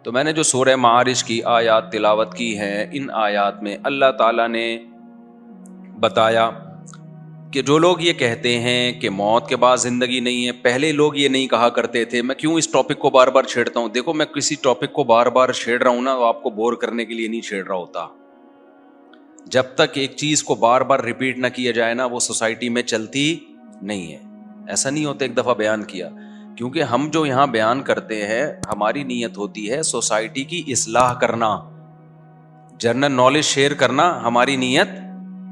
تو میں نے جو سورہ معارج کی آیات تلاوت کی ہیں، ان آیات میں اللہ تعالیٰ نے بتایا کہ جو لوگ یہ کہتے ہیں کہ موت کے بعد زندگی نہیں ہے، پہلے لوگ یہ نہیں کہا کرتے تھے. میں کیوں اس ٹاپک کو بار بار چھیڑتا ہوں؟ دیکھو، میں کسی ٹاپک کو بار بار چھیڑ رہا ہوں نا، تو آپ کو بور کرنے کے لیے نہیں چھیڑ رہا ہوتا. جب تک ایک چیز کو بار بار ریپیٹ نہ کیا جائے نا، وہ سوسائٹی میں چلتی نہیں ہے. ایسا نہیں ہوتا ایک دفعہ بیان کیا، کیونکہ ہم جو یہاں بیان کرتے ہیں ہماری نیت ہوتی ہے سوسائٹی کی اصلاح کرنا، جنرل نالج شیئر کرنا ہماری نیت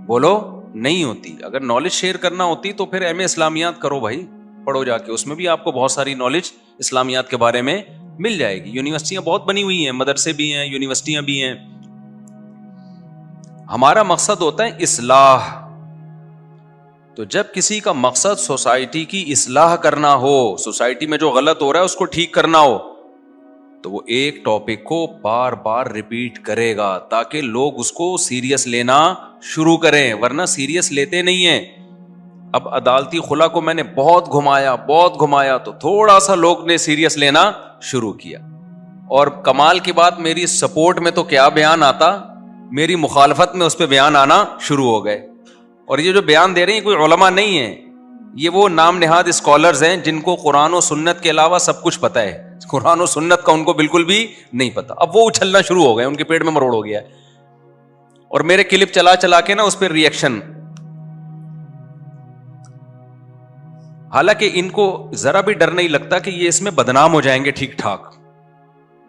بولو نہیں ہوتی. اگر نالج شیئر کرنا ہوتی تو پھر ایم اے اسلامیات کرو بھائی، پڑھو جا کے، اس میں بھی آپ کو بہت ساری نالج اسلامیات کے بارے میں مل جائے گی. یونیورسٹیاں بہت بنی ہوئی ہیں، مدرسے بھی ہیں، یونیورسٹیاں بھی ہیں. ہمارا مقصد ہوتا ہے اصلاح. تو جب کسی کا مقصد سوسائٹی کی اصلاح کرنا ہو، سوسائٹی میں جو غلط ہو رہا ہے اس کو ٹھیک کرنا ہو، تو وہ ایک ٹاپک کو بار بار ریپیٹ کرے گا تاکہ لوگ اس کو سیریس لینا شروع کریں، ورنہ سیریس لیتے نہیں ہیں. اب عدالتی خلا کو میں نے بہت گھمایا تو تھوڑا سا لوگ نے سیریس لینا شروع کیا. اور کمال کی بات، میری سپورٹ میں تو کیا بیان آتا، میری مخالفت میں اس پہ بیان آنا شروع ہو گئے. اور یہ جو بیان دے رہے ہیں کوئی علماء نہیں ہیں، یہ وہ نام نہاد اسکالرز ہیں جن کو قرآن و سنت کے علاوہ سب کچھ پتہ ہے. قرآن و سنت کا ان کو بالکل بھی نہیں پتا. اب وہ اچھلنا شروع ہو گئے، ان کے پیٹ میں مروڑ ہو گیا ہے. اور میرے کلپ چلا چلا کے نا اس پہ ریئیکشن. حالانکہ ان کو ذرا بھی ڈر نہیں لگتا کہ یہ اس میں بدنام ہو جائیں گے ٹھیک ٹھاک.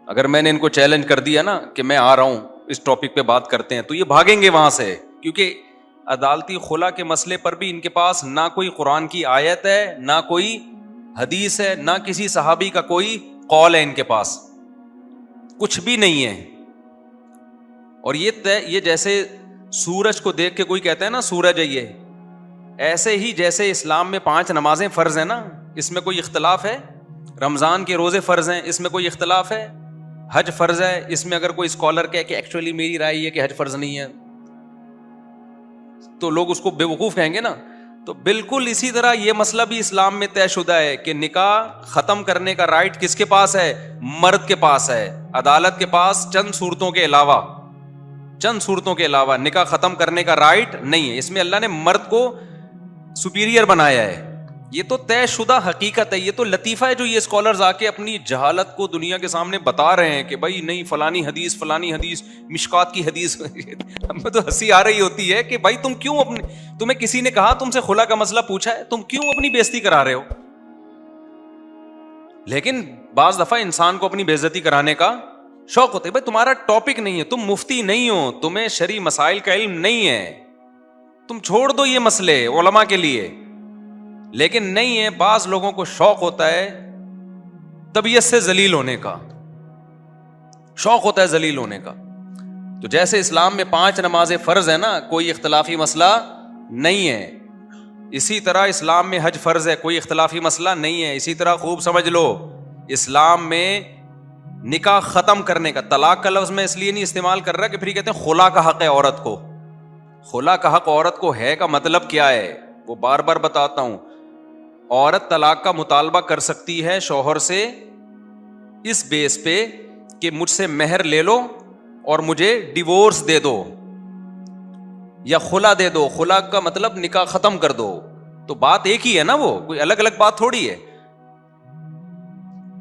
اگر میں نے ان کو چیلنج کر دیا نا کہ میں آ رہا ہوں اس ٹاپک پہ بات کرتے ہیں، تو یہ بھاگیں گے وہاں سے. کیونکہ عدالتی خلا کے مسئلے پر بھی ان کے پاس نہ کوئی قرآن کی آیت ہے، نہ کوئی حدیث ہے، نہ کسی صحابی کا کوئی قول ہے. ان کے پاس کچھ بھی نہیں ہے. اور یہ جیسے سورج کو دیکھ کے کوئی کہتا ہے نا سورج ہے، یہ ایسے ہی جیسے اسلام میں 5 نمازیں فرض ہیں نا، اس میں کوئی اختلاف ہے؟ رمضان کے روزے فرض ہیں، اس میں کوئی اختلاف ہے؟ حج فرض ہے، اس میں اگر کوئی اسکالر کہے کہ ایکچولی میری رائے یہ کہ حج فرض نہیں ہے، تو لوگ اس کو بے وقوف کہیں گے نا. تو بالکل اسی طرح یہ مسئلہ بھی اسلام میں طے شدہ ہے کہ نکاح ختم کرنے کا رائٹ کس کے پاس ہے؟ مرد کے پاس ہے. عدالت کے پاس چند صورتوں کے علاوہ نکاح ختم کرنے کا رائٹ نہیں ہے. اس میں اللہ نے مرد کو سپیریئر بنایا ہے. یہ تو طے شدہ حقیقت ہے. یہ تو لطیفہ ہے جو یہ اسکالرز آ کے اپنی جہالت کو دنیا کے سامنے بتا رہے ہیں کہ بھائی نہیں، فلانی حدیث مشکات کی حدیث. ہمیں تو ہنسی آ رہی ہوتی ہے کہ بھائی تمہیں کسی نے کہا تم سے خلا کا مسئلہ پوچھا ہے، تم کیوں اپنی بے عزتی کرا رہے ہو؟ لیکن بعض دفعہ انسان کو اپنی بے عزتی کرانے کا شوق ہوتا ہے. بھائی تمہارا ٹاپک نہیں ہے، تم مفتی نہیں ہو، تمہیں شرعی مسائل کا علم نہیں ہے، تم چھوڑ دو یہ مسئلے علماء کے لیے. لیکن نہیں ہے، بعض لوگوں کو شوق ہوتا ہے طبیعت سے ذلیل ہونے کا، شوق ہوتا ہے ذلیل ہونے کا. تو جیسے اسلام میں 5 نمازیں فرض ہیں نا، کوئی اختلافی مسئلہ نہیں ہے، اسی طرح اسلام میں حج فرض ہے، کوئی اختلافی مسئلہ نہیں ہے. اسی طرح خوب سمجھ لو، اسلام میں نکاح ختم کرنے کا، طلاق کا لفظ میں اس لیے نہیں استعمال کر رہا کہ پھر کہتے ہیں خلا کا حق ہے عورت کو. خلا کا حق عورت کو ہے کا مطلب کیا ہے وہ بار بار بتاتا ہوں. عورت طلاق کا مطالبہ کر سکتی ہے شوہر سے اس بیس پہ کہ مجھ سے مہر لے لو اور مجھے ڈیورس دے دو یا خلا دے دو. خلا کا مطلب نکاح ختم کر دو. تو بات ایک ہی ہے نا، وہ کوئی الگ الگ بات تھوڑی ہے.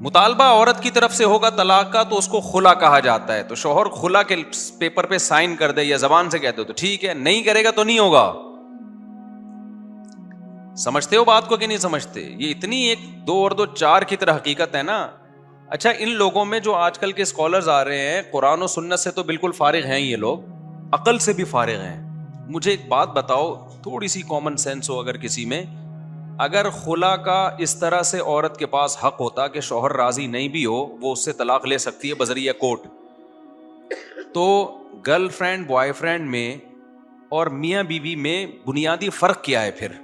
مطالبہ عورت کی طرف سے ہوگا طلاق کا تو اس کو خلا کہا جاتا ہے. تو شوہر خلا کے پیپر پہ سائن کر دے یا زبان سے کہہ دو تو ٹھیک ہے، نہیں کرے گا تو نہیں ہوگا. سمجھتے ہو بات کو کہ نہیں سمجھتے؟ یہ اتنی 1 2 اور 2 4 کی طرح حقیقت ہے نا. اچھا، ان لوگوں میں جو آج کل کے اسکالرز آ رہے ہیں قرآن و سنت سے تو بالکل فارغ ہیں، یہ لوگ عقل سے بھی فارغ ہیں. مجھے ایک بات بتاؤ، تھوڑی سی کامن سینس ہو اگر کسی میں، اگر خلا کا اس طرح سے عورت کے پاس حق ہوتا کہ شوہر راضی نہیں بھی ہو وہ اس سے طلاق لے سکتی ہے بذریعہ کورٹ، تو گرل فرینڈ بوائے فرینڈ میں اور میاں بیوی میں بنیادی فرق کیا ہے پھر؟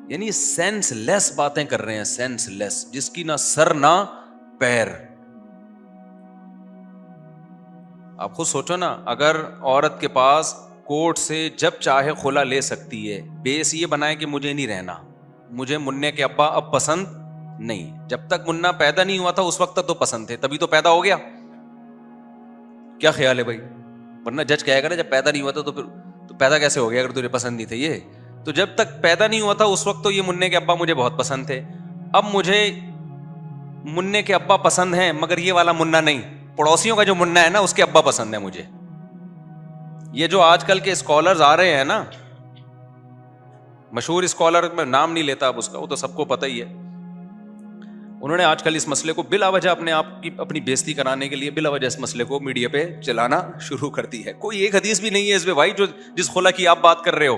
یعنی سینس لیس باتیں کر رہے ہیں، سینس لیس، جس کی نہ سر نہ پیر. آپ خود سوچو نا، اگر عورت کے پاس کورٹ سے جب چاہے خلا لے سکتی ہے، بیس یہ بنائے کہ مجھے نہیں رہنا، مجھے منع کے ابا اب پسند نہیں. جب تک منا پیدا نہیں ہوا تھا اس وقت تک تو پسند تھے, تبھی تو پیدا ہو گیا. کیا خیال ہے بھائی؟ ورنہ جج کہے گا نا جب پیدا نہیں ہوا تھا تو پھر تو پیدا کیسے ہو گیا اگر تجھے پسند نہیں تھے یہ. تو جب تک پیدا نہیں ہوا تھا اس وقت تو یہ منع کے ابا مجھے بہت پسند تھے. اب مجھے منع کے ابا پسند ہیں مگر یہ والا منا نہیں, پڑوسیوں کا جو منا ہے نا اس کے ابا پسند ہے مجھے. یہ جو آج کل کے اسکالرز آ رہے ہیں نا, مشہور اسکالر, میں نام نہیں لیتا اب اس کا, وہ تو سب کو پتہ ہی ہے, انہوں نے آج کل اس مسئلے کو بلا وجہ اپنے آپ کی اپنی بےزتی کرانے کے لیے بلا وجہ اس مسئلے کو میڈیا پہ چلانا شروع کر دی ہے. کوئی ایک حدیث بھی نہیں ہے اس پہ بھائی جو جس خلا کی آپ بات کر رہے ہو,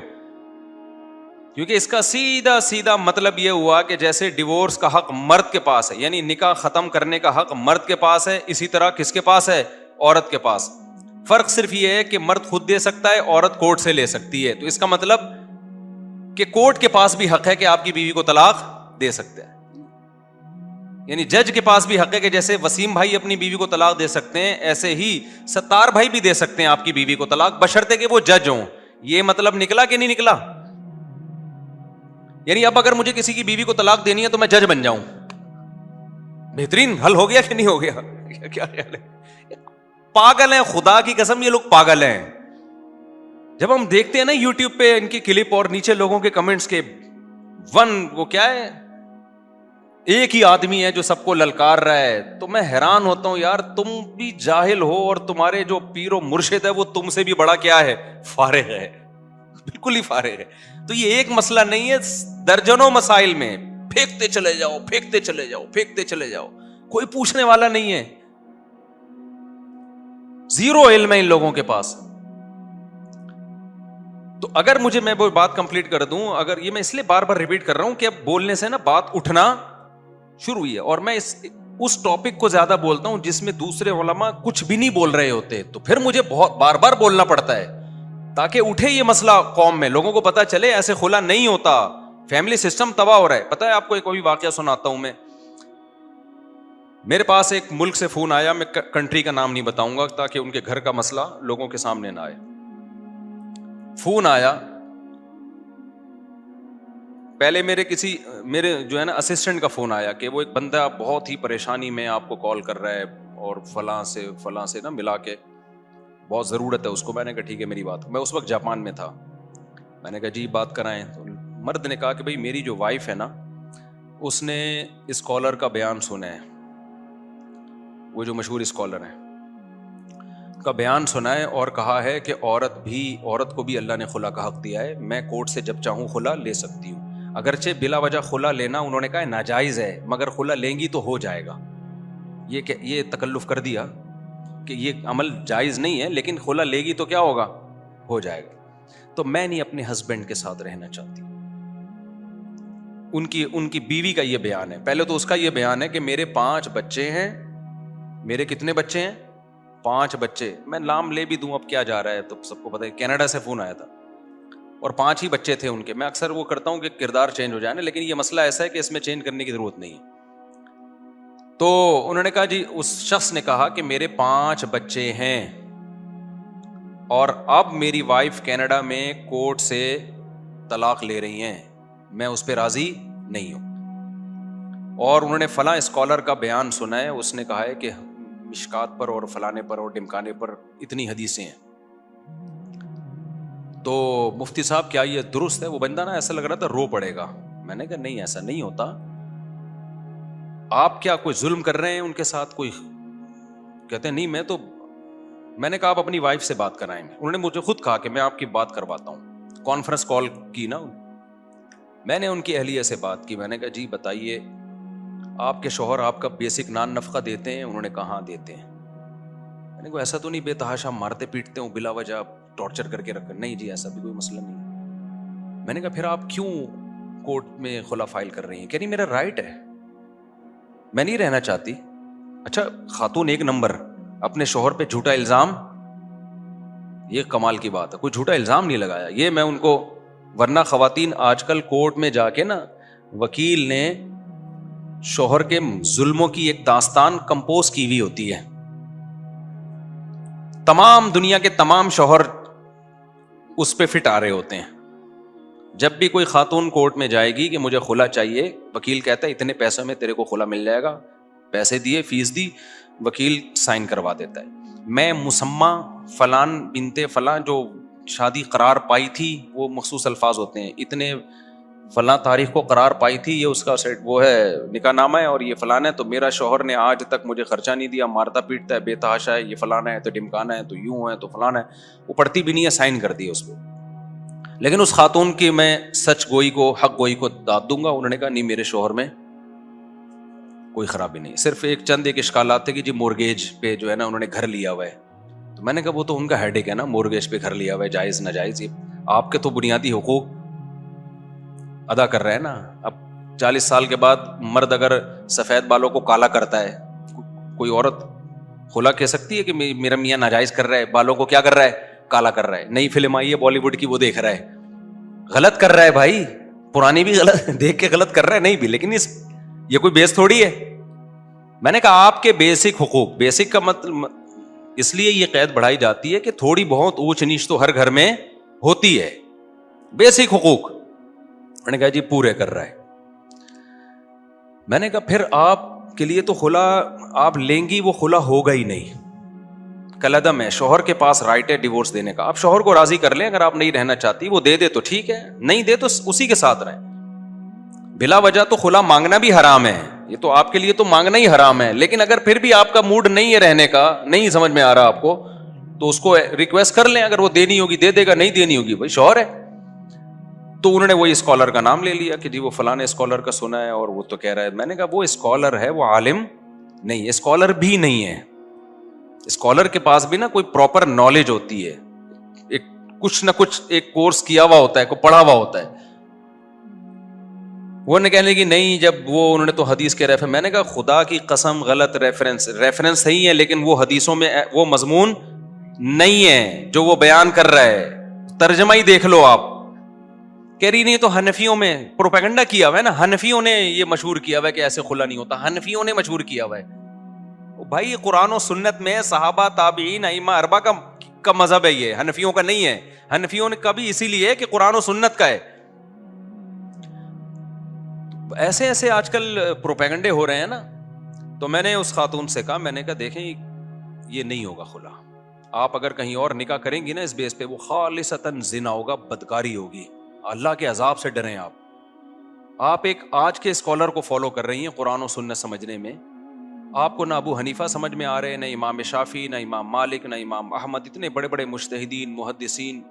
کیونکہ اس کا سیدھا سیدھا مطلب یہ ہوا کہ جیسے ڈیورس کا حق مرد کے پاس ہے, یعنی نکاح ختم کرنے کا حق مرد کے پاس ہے, اسی طرح کس کے پاس ہے؟ عورت کے پاس. فرق صرف یہ ہے کہ مرد خود دے سکتا ہے, عورت کورٹ سے لے سکتی ہے. تو اس کا مطلب کہ کورٹ کے پاس بھی حق ہے کہ آپ کی بیوی کو طلاق دے سکتے ہیں, یعنی جج کے پاس بھی حق ہے کہ جیسے وسیم بھائی اپنی بیوی کو طلاق دے سکتے ہیں ایسے ہی ستار بھائی بھی دے سکتے ہیں آپ کی بیوی کو طلاق, بشرطے کہ وہ جج ہوں. یہ مطلب نکلا کہ نہیں نکلا؟ یعنی اب اگر مجھے کسی کی بیوی کو طلاق دینی ہے تو میں جج بن جاؤں, بہترین حل ہو گیا کہ نہیں ہو گیا؟ کیا خیال ہے؟ پاگل ہیں, خدا کی قسم یہ لوگ پاگل ہیں. جب ہم دیکھتے ہیں نا یوٹیوب پہ ان کی کلپ اور نیچے لوگوں کے کمنٹس کے وہ کیا ہے, ایک ہی آدمی ہے جو سب کو للکار رہا ہے, تو میں حیران ہوتا ہوں یار تم بھی جاہل ہو اور تمہارے جو پیر و مرشد ہے وہ تم سے بھی بڑا کیا ہے؟ فارغ ہے, بالکل ہی فارغ ہے. تو یہ ایک مسئلہ نہیں ہے, درجنوں مسائل میں پھینکتے چلے جاؤ, پھینکتے چلے جاؤ, پھینکتے چلے جاؤ, کوئی پوچھنے والا نہیں ہے. زیرو علم ہے ان لوگوں کے پاس. تو اگر مجھے, میں وہ بات کمپلیٹ کر دوں, اگر یہ میں اس لیے بار بار ریپیٹ کر رہا ہوں کہ اب بولنے سے نا بات اٹھنا شروع ہوئی ہے, اور میں اس ٹاپک کو زیادہ بولتا ہوں جس میں دوسرے علماء کچھ بھی نہیں بول رہے ہوتے, تو پھر مجھے بہت بار بار بولنا پڑتا ہے تاکہ اٹھے یہ مسئلہ قوم میں, لوگوں کو پتا چلے ایسے خلا نہیں ہوتا, فیملی سسٹم تباہ ہو رہا ہے. پتا ہے آپ کو ایک کوئی واقعہ سناتا ہوں میں. میرے پاس ایک ملک سے فون آیا, میں کنٹری کا نام نہیں بتاؤں گا تاکہ ان کے گھر کا مسئلہ لوگوں کے سامنے نہ آئے. فون آیا, پہلے میرے جو ہے نا اسسٹنٹ کا فون آیا کہ وہ ایک بندہ بہت ہی پریشانی میں آپ کو کال کر رہا ہے اور فلاں سے نا ملا کے بہت ضرورت ہے اس کو. میں نے کہا ٹھیک ہے میری بات, میں اس وقت جاپان میں تھا, میں نے کہا جی بات کرائیں. تو مرد نے کہا کہ بھائی میری جو وائف ہے نا اس نے اسکالر کا بیان سنا ہے, وہ جو مشہور اسکالر ہیں کا بیان سنا ہے, اور کہا ہے کہ عورت کو بھی اللہ نے خلا کا حق دیا ہے, میں کورٹ سے جب چاہوں خلا لے سکتی ہوں. اگرچہ بلا وجہ خلا لینا انہوں نے کہا ناجائز ہے, مگر خلا لیں گی تو ہو جائے گا. یہ تکلف کر دیا کہ یہ عمل جائز نہیں ہے, لیکن خلا لے گی تو کیا ہوگا؟ ہو جائے گا. تو میں نہیں اپنے ہسبینڈ کے ساتھ رہنا چاہتی. ان کی بیوی کا یہ بیان ہے. پہلے تو اس کا یہ بیان ہے کہ میرے 5 بچے ہیں. میرے کتنے بچے ہیں؟ 5 بچے. میں نام لے بھی دوں اب کیا جا رہا ہے, تو سب کو پتہ ہے کینیڈا سے فون آیا تھا اور 5 ہی بچے تھے ان کے. میں اکثر وہ کرتا ہوں کہ کردار چینج ہو جائے نا, لیکن یہ مسئلہ ایسا ہے کہ اس میں چینج کرنے کی ضرورت نہیں ہے. تو انہوں نے کہا جی, اس شخص نے کہا کہ میرے 5 بچے ہیں اور اب میری وائف کینیڈا میں کورٹ سے طلاق لے رہی ہیں, میں اس پہ راضی نہیں ہوں. اور انہوں نے فلاں اسکالر کا بیان سنا ہے, اس نے کہا ہے کہ مشکات پر اور فلانے پر اور ڈمکانے پر اتنی حدیثیں ہیں. تو مفتی صاحب کیا یہ درست ہے؟ وہ بندہ نا ایسا لگ رہا تھا رو پڑے گا. میں نے کہا نہیں ایسا نہیں ہوتا, آپ کیا کوئی ظلم کر رہے ہیں ان کے ساتھ؟ کوئی کہتے ہیں نہیں میں نے کہا آپ اپنی وائف سے بات کرائیں گے. انہوں نے مجھے خود کہا کہ میں آپ کی بات کرواتا ہوں. کانفرنس کال کی نا, میں نے ان کی اہلیہ سے بات کی. میں نے کہا جی بتائیے آپ کے شوہر آپ کا بیسک نان نفقہ دیتے ہیں؟ انہوں نے کہا ہاں دیتے ہیں. میں نے کہا ایسا تو نہیں بے تحاشا مارتے پیٹتے ہوں بلا وجہ ٹارچر کر کے رکھ؟ نہیں جی ایسا بھی کوئی مسئلہ نہیں. میں نے کہا پھر آپ کیوں کورٹ میں خلا فائل کر رہی ہیں؟ کہ نہیں میرا رائٹ ہے, میں نہیں رہنا چاہتی. اچھا خاتون 1 نمبر, اپنے شوہر پہ جھوٹا الزام, یہ کمال کی بات ہے, کوئی جھوٹا الزام نہیں لگایا. یہ میں ان کو, ورنہ خواتین آج کل کورٹ میں جا کے نا وکیل نے شوہر کے ظلموں کی ایک داستان کمپوز کی ہوئی ہوتی ہے. تمام دنیا کے تمام شوہر اس پہ فٹ آ رہے ہوتے ہیں. جب بھی کوئی خاتون کورٹ میں جائے گی کہ مجھے خلا چاہیے، وکیل کہتا ہے اتنے پیسوں میں تیرے کو خلا مل جائے گا، پیسے دیے، فیس دی، وکیل سائن کروا دیتا ہے۔ میں مسمہ فلان بنتے فلاں جو شادی قرار پائی تھی، وہ مخصوص الفاظ ہوتے ہیں، اتنے فلاں تاریخ کو قرار پائی تھی، یہ اس کا سیٹ وہ ہے نکاح نامہ ہے اور یہ فلانا ہے، تو میرا شوہر نے آج تک مجھے خرچہ نہیں دیا، مارتا پیٹتا ہے، بے تحاشا ہے، یہ فلانا ہے تو ڈمکانا ہے تو یوں ہے تو فلانا ہے، وہ پڑھتی بھی نہیں ہے، سائن کر دی اس پہ۔ لیکن اس خاتون کی میں سچ گوئی کو، حق گوئی کو داد دوں گا، انہوں نے کہا نہیں میرے شوہر میں کوئی خرابی نہیں، صرف ایک اشکالات تھے کہ جی مورگیج پہ جو ہے نا انہوں نے گھر لیا ہوا ہے، تو میں نے کہا وہ تو ان کا ہیڈ ایک ہے نا، مورگیج پہ گھر لیا ہوا ہے، جائز ناجائز، یہ آپ کے تو بنیادی حقوق ادا کر رہے ہیں نا۔ اب 40 سال کے بعد مرد اگر سفید بالوں کو کالا کرتا ہے، کوئی عورت خلا کہہ سکتی ہے کہ میرا میاں ناجائز کر رہا ہے، بالوں کو کیا کر رہا ہے، کالا کر رہا ہے، نئی فلم آئی ہے بالی ووڈ کی وہ دیکھ رہا ہے، غلط کر رہا ہے بھائی، پرانی بھی غلط دیکھ کے غلط کر رہا ہے، نہیں بھی، لیکن یہ کوئی بیس تھوڑی ہے۔ میں نے کہا آپ کے بیسک حقوق، بیسک کا مطلب اس لیے یہ قید بڑھائی جاتی ہے کہ تھوڑی بہت اونچ نیچ تو ہر گھر میں ہوتی ہے، بیسک حقوق۔ میں نے کہا جی پورے کر رہا ہے۔ میں نے کہا پھر آپ کے لیے تو خلا آپ لیں گی، وہ خلا ہوگا ہی نہیں، کلعدم ہے، شوہر کے پاس رائٹ ہے ڈیورس دینے کا، آپ شوہر کو راضی کر لیں، اگر آپ نہیں رہنا چاہتی وہ دے دے تو ٹھیک ہے، نہیں دے تو اسی کے ساتھ رہیں، بلا وجہ تو خلا مانگنا بھی حرام ہے، یہ تو آپ کے لیے تو مانگنا ہی حرام ہے، لیکن اگر پھر بھی آپ کا موڈ نہیں ہے رہنے کا، نہیں سمجھ میں آ رہا آپ کو، تو اس کو ریکویسٹ کر لیں، اگر وہ دینی ہوگی دے دے گا، نہیں دینی ہوگی بھائی شوہر ہے۔ تو انہوں نے وہی اسکالر کا نام لے لیا کہ جی وہ فلاں اسکالر کا سنا ہے اور وہ تو کہہ رہا ہے۔ میں نے کہا وہ اسکالر ہے، وہ عالم نہیں ہے، اسکالر بھی نہیں ہے، اسکالر کے پاس بھی نا کوئی پراپر نالج ہوتی ہے، ایک کچھ نہ کچھ ایک کورس کیا ہوا ہوتا ہے، کوئی پڑھا ہوا ہوتا ہے۔ وہ نے کہنے کی نہیں، جب وہ انہوں نے تو حدیث کے ریفرنس، میں نے کہا خدا کی قسم غلط ریفرنس صحیح ہے لیکن وہ حدیثوں میں وہ مضمون نہیں ہے جو وہ بیان کر رہا ہے، ترجمہ ہی دیکھ لو آپ۔ کہہ رہی نہیں تو حنفیوں میں پروپیگنڈا کیا ہوا ہے نا، حنفیوں نے یہ مشہور کیا ہوا ہے کہ ایسے خلا نہیں ہوتا، حنفیوں نے مشہور کیا ہوا ہے۔ بھائی قرآن و سنت میں صحابہ تابعین ائمہ اربعہ کا مذہب ہے، یہ حنفیوں کا نہیں ہے، حنفیوں نے کبھی اسی لیے کہ قرآن و سنت کا ہے۔ ایسے ایسے آج کل پروپیگنڈے ہو رہے ہیں نا۔ تو میں نے اس خاتون سے کہا، میں نے کہا دیکھیں یہ نہیں ہوگا خلا، آپ اگر کہیں اور نکاح کریں گی نا اس بیس پہ، وہ خالصتاً زنا ہوگا، بدکاری ہوگی، اللہ کے عذاب سے ڈریں آپ ایک آج کے اسکالر کو فالو کر رہی ہیں قرآن و سنت سمجھنے میں، آپ کو نہ ابو حنیفہ سمجھ میں آ رہے، نہ امام شافعی، نہ امام مالک، نہ امام احمد، اتنے بڑے بڑے مجتہدین محدثین،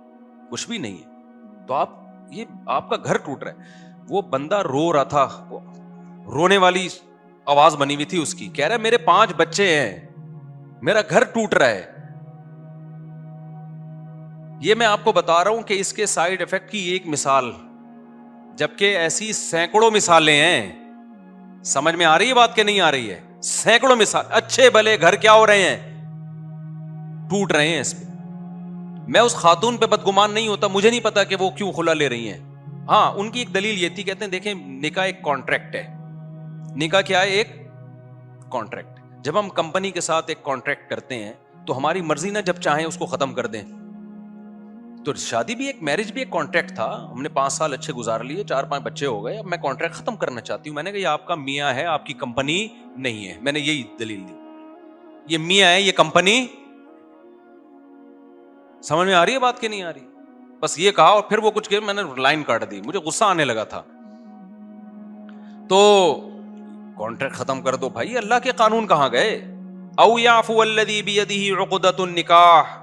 کچھ بھی نہیں ہے، تو آپ کا گھر ٹوٹ رہا ہے۔ وہ بندہ رو رہا تھا، رونے والی آواز بنی ہوئی تھی اس کی، کہہ رہا ہے میرے 5 بچے ہیں، میرا گھر ٹوٹ رہا ہے۔ یہ میں آپ کو بتا رہا ہوں کہ اس کے سائیڈ افیکٹ کی ایک مثال، جبکہ ایسی سینکڑوں مثالیں ہیں۔ سمجھ میں آ رہی ہے بات کہ نہیں آ رہی ہے؟ سینکڑوں مثال، اچھے بھلے گھر کیا ہو رہے ہیں، ٹوٹ رہے ہیں اس پہ۔ میں اس خاتون پہ بدگمان نہیں ہوتا، مجھے نہیں پتا کہ وہ کیوں خلا لے رہی ہیں۔ ہاں ان کی ایک دلیل یہ تھی، کہتے ہیں دیکھیں نکاح ایک کانٹریکٹ ہے، نکاح کیا ہے، ایک کانٹریکٹ۔ جب ہم کمپنی کے ساتھ ایک کانٹریکٹ کرتے ہیں تو ہماری مرضی نہ جب چاہیں اس کو ختم کر دیں، تو شادی بھی ایک، میرج بھی ایک کانٹریکٹ تھا، ہم نے 5 سال اچھے گزار لیے، 4-5 بچے ہو گئے، اب میں کانٹریکٹ ختم کرنا چاہتی ہوں۔ میں نے کہا یہ آپ کا میاں ہے، آپ کی کمپنی نہیں ہے، میں نے یہی دلیل دی، یہ میاں ہے، یہ کمپنی۔ سمجھ میں آ رہی ہے بات کہ نہیں آ رہی؟ بس یہ کہا اور پھر وہ کچھ کہ میں نے لائن کاٹ دی، مجھے غصہ آنے لگا تھا۔ تو کانٹریکٹ ختم کر دو بھائی، اللہ کے قانون کہاں گئے؟ او یعفو الذی بیدہ عقدۃ النکاح،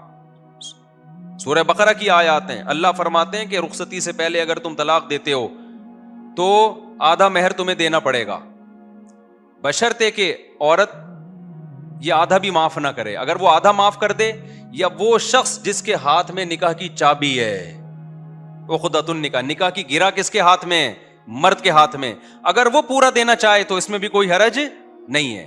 سورہ بقرہ کی آیات ہیں، اللہ فرماتے ہیں کہ رخصتی سے پہلے اگر تم طلاق دیتے ہو تو آدھا مہر تمہیں دینا پڑے گا، بشرطے کہ عورت یہ آدھا بھی معاف نہ کرے۔ اگر وہ آدھا معاف کر دے، یا وہ شخص جس کے ہاتھ میں نکاح کی چابی ہے، عقدۃ النکاح، نکاح کی گرہ کس کے ہاتھ میں؟ مرد کے ہاتھ میں، اگر وہ پورا دینا چاہے تو اس میں بھی کوئی حرج نہیں ہے۔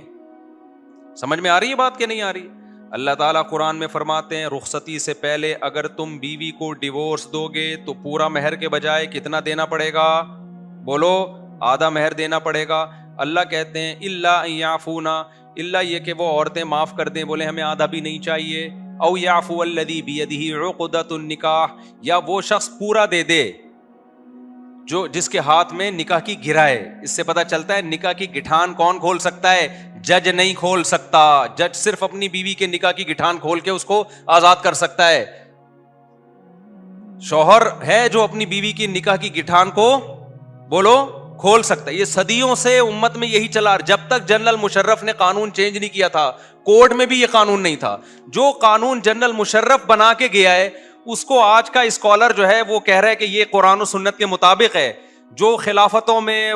سمجھ میں آ رہی ہے بات کہ نہیں آ رہی؟ اللہ تعالیٰ قرآن میں فرماتے ہیں رخصتی سے پہلے اگر تم بیوی کو ڈیورس دو گے تو پورا مہر کے بجائے کتنا دینا پڑے گا؟ بولو، آدھا مہر دینا پڑے گا۔ اللہ کہتے ہیں الا ان یعفونا، الا یہ کہ وہ عورتیں معاف کر دیں، بولے ہمیں آدھا بھی نہیں چاہیے، او یعفو الذی بیدہ عقدۃ النکاح، یا وہ شخص پورا دے دے، جو جس کے ہاتھ میں نکاح کی گرہ ہے. اس سے پتہ چلتا ہے نکاح کی گٹھان کون کھول سکتا ہے؟ جج نہیں کھول سکتا. جج صرف اپنی بیوی کے نکاح کی گٹھان کھول کے اس کو آزاد کر سکتا ہے. شوہر ہے جو اپنی بیوی کی نکاح کی گٹھان کو بولو کھول سکتا ہے. یہ صدیوں سے امت میں یہی چلا. جب تک جنرل مشرف نے قانون چینج نہیں کیا تھا, کورٹ میں بھی یہ قانون نہیں تھا. جو قانون جنرل مشرف بنا کے گیا ہے اس کو آج کا اسکالر جو ہے وہ کہہ رہا ہے کہ یہ قرآن و سنت کے مطابق ہے. جو خلافتوں میں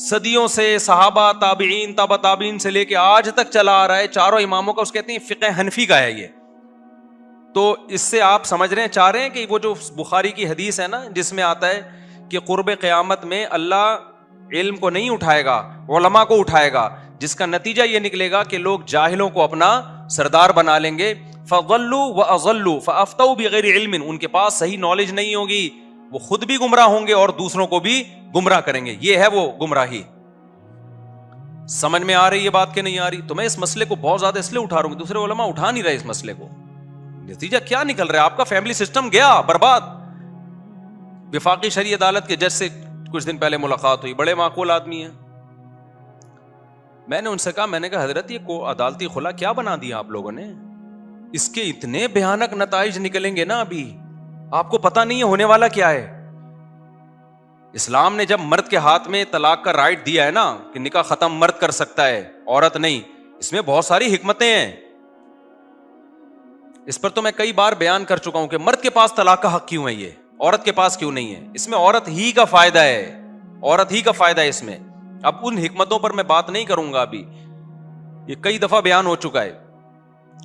صدیوں سے صحابہ تابعین تابع تابعین سے لے کے آج تک چلا آ رہا ہے, چاروں اماموں کا, اس کہتے ہیں فقہ حنفی کا ہے یہ. تو اس سے آپ سمجھ رہے ہیں, چاہ رہے ہیں کہ وہ جو بخاری کی حدیث ہے نا جس میں آتا ہے کہ قرب قیامت میں اللہ علم کو نہیں اٹھائے گا, علماء کو اٹھائے گا, جس کا نتیجہ یہ نکلے گا کہ لوگ جاہلوں کو اپنا سردار بنا لیں گے. فضلوا واضلوا فافتوا بغیر علم, ان کے پاس صحیح نالج نہیں ہوگی, وہ خود بھی گمراہ ہوں گے اور دوسروں کو بھی گمراہ کریں گے. یہ ہے وہ گمراہی. سمجھ میں آ رہی یہ بات کہ نہیں آ رہی؟ تو میں اس مسئلے کو بہت زیادہ اس لیے اٹھا رہا ہوں, دوسرے علماء اٹھا نہیں رہے اس مسئلے کو. نتیجہ کیا نکل رہا ہے؟ آپ کا فیملی سسٹم گیا برباد. وفاقی شرعی عدالت کے جج سے کچھ دن پہلے ملاقات ہوئی, بڑے معقول آدمی ہیں. میں نے ان سے کہا, میں نے کہا حضرت یہ عدالتی خلا کیا بنا دیا آپ لوگوں نے؟ اس کے اتنے بھیانک نتائج نکلیں گے نا, ابھی آپ کو پتہ نہیں ہے ہونے والا کیا ہے. اسلام نے جب مرد کے ہاتھ میں طلاق کا رائٹ دیا ہے نا کہ نکاح ختم مرد کر سکتا ہے عورت نہیں, اس میں بہت ساری حکمتیں ہیں. اس پر تو میں کئی بار بیان کر چکا ہوں کہ مرد کے پاس طلاق کا حق کیوں ہے, یہ عورت کے پاس کیوں نہیں ہے. اس میں عورت ہی کا فائدہ ہے, عورت ہی کا فائدہ ہے اس میں. اب ان حکمتوں پر میں بات نہیں کروں گا, ابھی یہ کئی دفعہ بیان ہو چکا ہے.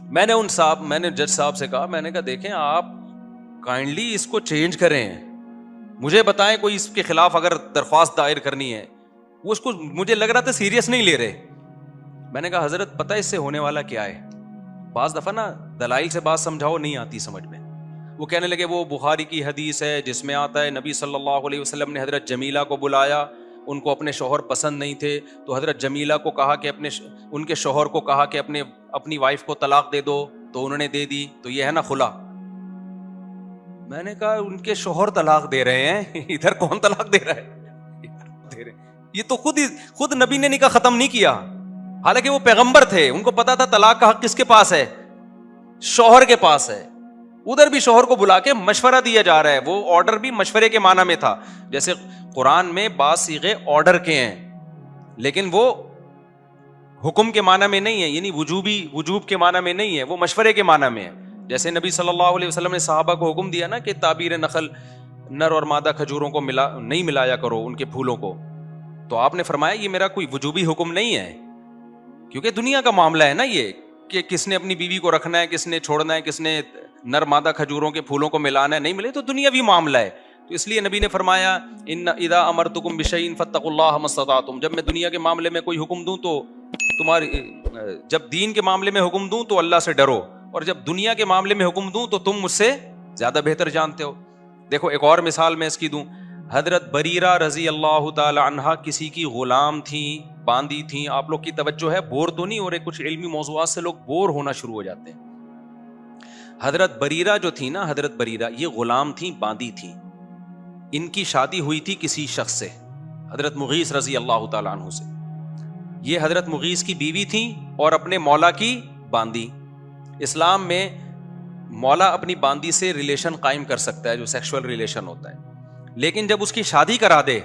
میں نے جج صاحب سے کہا, میں نے کہا دیکھیں آپ کائنڈلی اس کو چینج کریں, مجھے بتائیں کوئی اس کے خلاف اگر درخواست دائر کرنی ہے. وہ اس کو مجھے لگ رہا تھا سیریس نہیں لے رہے. میں نے کہا حضرت پتہ اس سے ہونے والا کیا ہے؟ بعض دفعہ نا دلائل سے بات سمجھاؤ نہیں آتی سمجھ میں. وہ کہنے لگے وہ بخاری کی حدیث ہے جس میں آتا ہے نبی صلی اللہ علیہ وسلم نے حضرت جمیلہ کو بلایا, ان کو اپنے شوہر پسند نہیں تھے تو حضرت جمیلہ کو کہا کہ ان کے شوہر کو کہا کہ اپنی وائف کو طلاق دے دو, تو انہوں نے دے دی. تو یہ ہے نا خلا. میں نے کہا ان کے شوہر طلاق دے رہے ہیں, ادھر کون طلاق دے رہا ہے؟ یہ تو خود نبی نے نکاح ختم نہیں کیا, حالانکہ وہ پیغمبر تھے, ان کو پتا تھا طلاق کا حق کس کے پاس ہے, شوہر کے پاس ہے. ادھر بھی شوہر کو بلا کے مشورہ دیا جا رہا ہے. وہ آرڈر بھی مشورے کے معنی میں تھا. جیسے قرآن میں بعض صیغے آرڈر کے ہیں لیکن وہ حکم کے معنی میں نہیں ہے, یعنی وجوب کے معنی میں نہیں ہے, وہ مشورے کے معنی میں ہے. جیسے نبی صلی اللہ علیہ وسلم نے صحابہ کو حکم دیا نا کہ تعبیر نخل نر اور مادہ کھجوروں کو نہیں ملایا کرو, ان کے پھولوں کو. تو آپ نے فرمایا یہ میرا کوئی وجوبی حکم نہیں ہے, کیونکہ دنیا کا معاملہ ہے نا یہ کہ کس نے اپنی بیوی کو رکھنا ہے, کس نے چھوڑنا ہے, کس نے نر مادہ کھجوروں کے پھولوں کو ملانا ہے, نہیں ملے تو دنیاوی معاملہ ہے. تو اس لیے نبی نے فرمایا ان اذا امرتکم بشیء فاتقوا اللہ ما استطعتم, جب میں دنیا کے معاملے میں کوئی حکم دوں تو جب دین کے معاملے میں حکم دوں تو اللہ سے ڈرو, اور جب دنیا کے معاملے میں حکم دوں تو تم مجھ سے زیادہ بہتر جانتے ہو. دیکھو ایک اور مثال میں اس کی دوں. حضرت بریرہ رضی اللہ تعالی عنہا کسی کی غلام تھیں, باندی تھیں. آپ لوگ کی توجہ ہے, بور تو نہیں ہو رہے؟ کچھ علمی موضوعات سے لوگ بور ہونا شروع ہو جاتے ہیں. حضرت بریرہ جو تھی نا, حضرت بریرہ یہ غلام تھیں, باندی تھیں. ان کی شادی ہوئی تھی کسی شخص سے, حضرت مغیث رضی اللہ تعالیٰ عنہ سے. یہ حضرت مغیث کی بیوی تھیں اور اپنے مولا کی باندی. اسلام میں مولا اپنی باندی سے ریلیشن قائم کر سکتا ہے, جو سیکشول ریلیشن ہوتا ہے, لیکن جب اس کی شادی کرا دے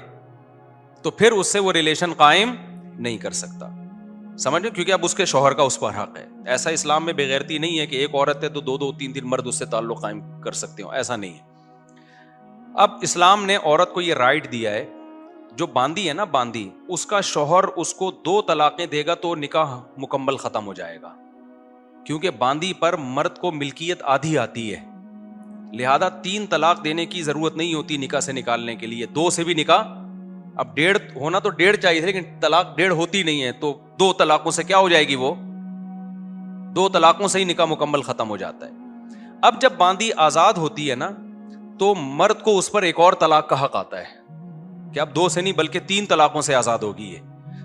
تو پھر اس سے وہ ریلیشن قائم نہیں کر سکتا. سمجھ لو, کیونکہ اب اس کے شوہر کا اس پر حق ہے. ایسا اسلام میں بغیرتی نہیں ہے کہ ایک عورت ہے تو دو تین مرد اس سے تعلق قائم کر سکتے ہو, ایسا نہیں ہے. اب اسلام نے عورت کو یہ رائٹ دیا ہے, جو باندی ہے نا باندی, اس کا شوہر اس کو 2 طلاقیں دے گا تو نکاح مکمل ختم ہو جائے گا, کیونکہ باندی پر مرد کو ملکیت آدھی آتی ہے. لہذا 3 طلاق دینے کی ضرورت نہیں ہوتی نکاح سے نکالنے کے لیے. 2 سے بھی نکاح, اب 1.5 ہونا تو 1.5 چاہیے, لیکن طلاق 1.5 ہوتی نہیں ہے, تو 2 طلاقوں سے کیا ہو جائے گی, وہ 2 طلاقوں سے ہی نکاح مکمل ختم ہو جاتا ہے. اب جب باندی آزاد ہوتی ہے نا تو مرد کو اس پر ایک اور طلاق کا حق آتا ہے کہ اب 2 سے نہیں بلکہ 3 طلاقوں سے آزاد ہوگی ہے.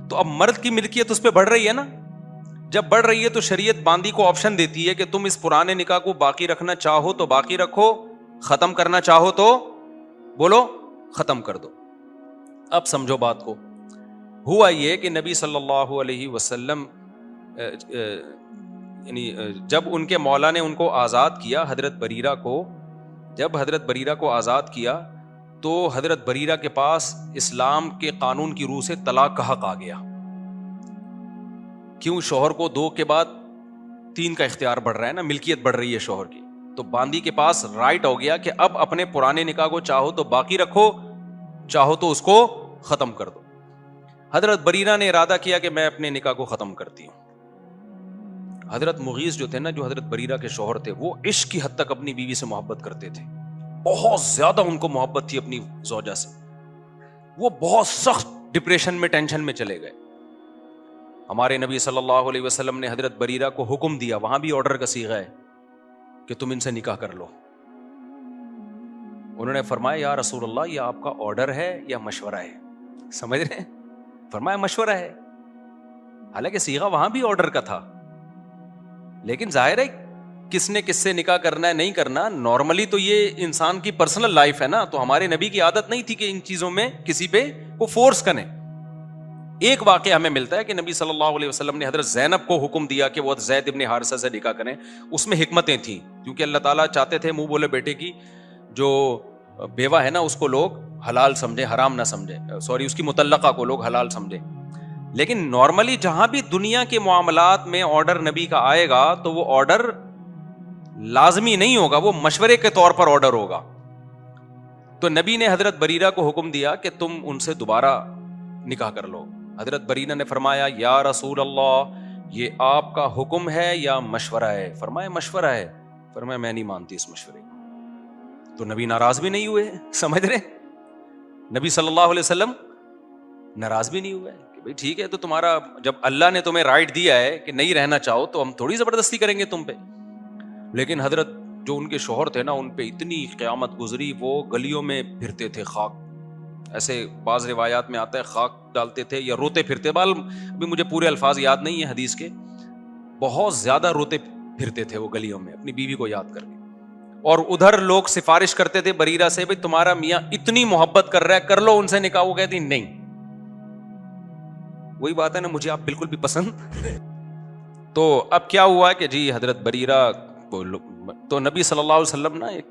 تو اب مرد کی ملکیت اس پہ بڑھ رہی ہے نا. جب بڑھ رہی ہے تو شریعت باندی کو آپشن دیتی ہے کہ تم اس پرانے نکاح کو باقی رکھنا چاہو تو باقی رکھو, ختم کرنا چاہو تو بولو ختم کر دو. اب سمجھو بات کو. ہوا یہ کہ نبی صلی اللہ علیہ وسلم یعنی جب ان کے مولا نے ان کو آزاد کیا حضرت بریرہ کو، جب حضرت بریرہ کو آزاد کیا تو حضرت بریرہ کے پاس اسلام کے قانون کی روح سے طلاق کا حق آ گیا. کیوں؟ شوہر کو 2 کے بعد 3 کا اختیار بڑھ رہا ہے نا، ملکیت بڑھ رہی ہے شوہر کی. تو باندی کے پاس رائٹ ہو گیا کہ اب اپنے پرانے نکاح کو چاہو تو باقی رکھو، چاہو تو اس کو ختم کر دو. حضرت بریرہ نے ارادہ کیا کہ میں اپنے نکاح کو ختم کرتی ہوں. حضرت مغیث جو تھے نا، جو حضرت بریرہ کے شوہر تھے، وہ عشق کی حد تک اپنی بیوی سے محبت کرتے تھے. بہت زیادہ ان کو محبت تھی اپنی زوجہ سے. وہ بہت سخت ڈپریشن میں، ٹینشن میں چلے گئے. ہمارے نبی صلی اللہ علیہ وسلم نے حضرت بریرہ کو حکم دیا، وہاں بھی آرڈر کا صیغہ ہے کہ تم ان سے نکاح کر لو. انہوں نے فرمایا یا رسول اللہ، یہ آپ کا آرڈر ہے یا مشورہ ہے؟ سمجھ رہے ہیں؟ فرمایا مشورہ ہے. حالانکہ صیغہ وہاں بھی آرڈر کا تھا، لیکن ظاہر ہے کس نے کس سے نکاح کرنا ہے نہیں کرنا، نارملی تو یہ انسان کی پرسنل لائف ہے نا. تو ہمارے نبی کی عادت نہیں تھی کہ ان چیزوں میں کسی پہ کو فورس کریں. ایک واقعہ ہمیں ملتا ہے کہ نبی صلی اللہ علیہ وسلم نے حضرت زینب کو حکم دیا کہ وہ زید ابن حارثہ سے نکاح کریں. اس میں حکمتیں تھیں، کیونکہ اللہ تعالیٰ چاہتے تھے منہ بولے بیٹے کی جو بیوہ ہے نا اس کو لوگ حلال سمجھے، حرام نہ سمجھے، اس کی مطلقہ کو لوگ حلال سمجھے. لیکن نارملی جہاں بھی دنیا کے معاملات میں آرڈر نبی کا آئے گا تو وہ آرڈر لازمی نہیں ہوگا، وہ مشورے کے طور پر آرڈر ہوگا. تو نبی نے حضرت بریرہ کو حکم دیا کہ تم ان سے دوبارہ نکاح کر لو. حضرت بریرہ نے فرمایا یا رسول اللہ، یہ آپ کا حکم ہے یا مشورہ ہے؟ فرمایا مشورہ ہے. فرمایا میں نہیں مانتی اس مشورے کو. تو نبی ناراض بھی نہیں ہوئے. سمجھ رہے؟ نبی صلی اللہ علیہ وسلم ناراض بھی نہیں ہوئے کہ بھئی ٹھیک ہے، تو تمہارا جب اللہ نے تمہیں رائٹ دیا ہے کہ نہیں رہنا چاہو تو ہم تھوڑی زبردستی کریں گے تم پہ. لیکن حضرت جو ان کے شوہر تھے نا، ان پہ اتنی قیامت گزری، وہ گلیوں میں پھرتے تھے خاک، ایسے بعض روایات میں آتا ہے خاک ڈالتے تھے یا روتے پھرتے. ابھی مجھے پورے الفاظ یاد نہیں ہیں حدیث کے. بہت زیادہ روتے پھرتے تھے وہ گلیوں میں اپنی بیوی کو یاد کر کے. اور ادھر لوگ سفارش کرتے تھے بریرہ سے، بھئی تمہارا میاں اتنی محبت کر رہا ہے، کر لو ان سے نکاح. وہ کہتی نہیں. وہی بات ہے نا، مجھے آپ بالکل بھی پسند. تو اب کیا ہوا کہ جی حضرت بریرہ تو نبی صلی اللہ علیہ وسلم نا ایک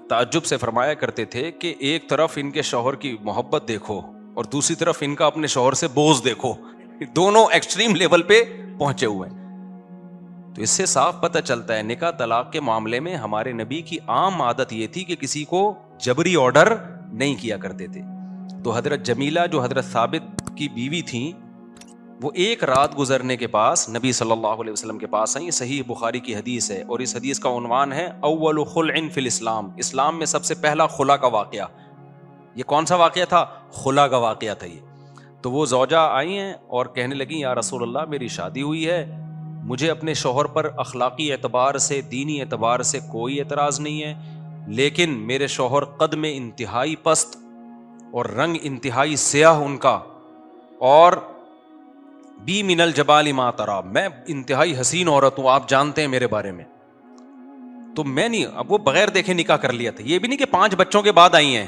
تعجب سے فرمایا کرتے تھے کہ ایک طرف ان کے شوہر کی محبت دیکھو اور دوسری طرف ان کا اپنے شوہر سے بوجھ دیکھو. دونوں ایکسٹریم لیول پہ پہنچے ہوئے ہیں. تو اس سے صاف پتہ چلتا ہے نکاح طلاق کے معاملے میں ہمارے نبی کی عام عادت یہ تھی کہ کسی کو جبری آرڈر نہیں کیا کرتے تھے. تو حضرت جمیلہ جو حضرت ثابت کی بیوی تھیں، وہ ایک رات گزرنے کے پاس نبی صلی اللہ علیہ وسلم کے پاس آئیں. صحیح بخاری کی حدیث ہے اور اس حدیث کا عنوان ہے اول خلع فی الاسلام. اسلام میں سب سے پہلا خلا کا واقعہ. یہ کون سا واقعہ تھا؟ خلا کا واقعہ تھا یہ. تو وہ زوجہ آئی ہیں اور کہنے لگیں یا رسول اللہ، میری شادی ہوئی ہے، مجھے اپنے شوہر پر اخلاقی اعتبار سے، دینی اعتبار سے کوئی اعتراض نہیں ہے، لیکن میرے شوہر قد میں انتہائی پست اور رنگ انتہائی سیاہ ان کا، اور بی من الجبال ما ترى، میں انتہائی حسین عورت ہوں، آپ جانتے ہیں میرے بارے میں. تو میں نہیں، اب وہ بغیر دیکھے نکاح کر لیا تھا. یہ بھی نہیں کہ 5 بچوں کے بعد آئی ہیں،